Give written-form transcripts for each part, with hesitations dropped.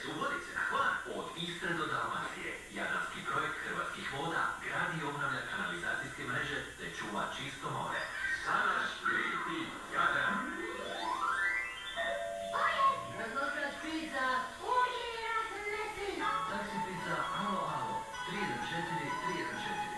su vodice na plan od Istre do Dalmacije. Jadranski projekt Hrvatskih voda gradi i obnavlja kanalizacijske mreže te čuva čisto more. Sada štiti Jadran. Raznotrač pizza. Taksi pizza, alo, alo. 314, 314.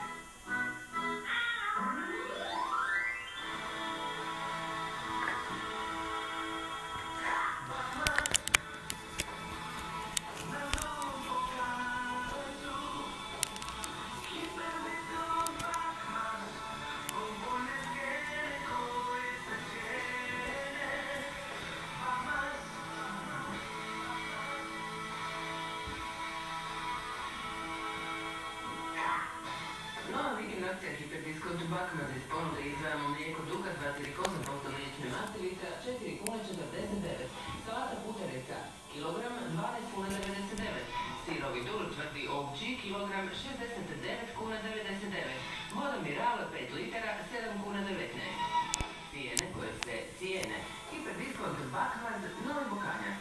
Nova vikend akcija Hiperdiskont Bakmaz iz ponude izdvajamo mlijeko Dukat 2,8% mliječne masti litra 4 kuna 49. Salata putereka kilogram 12 kuna 99. Sirovi dur tvrdi OG kilogram 69 kuna 99. Voda Mirala 5 litara 7 kuna 19. Cijene koje se cijene. Hiperdiskont Bakmaz Novi Bokanjac.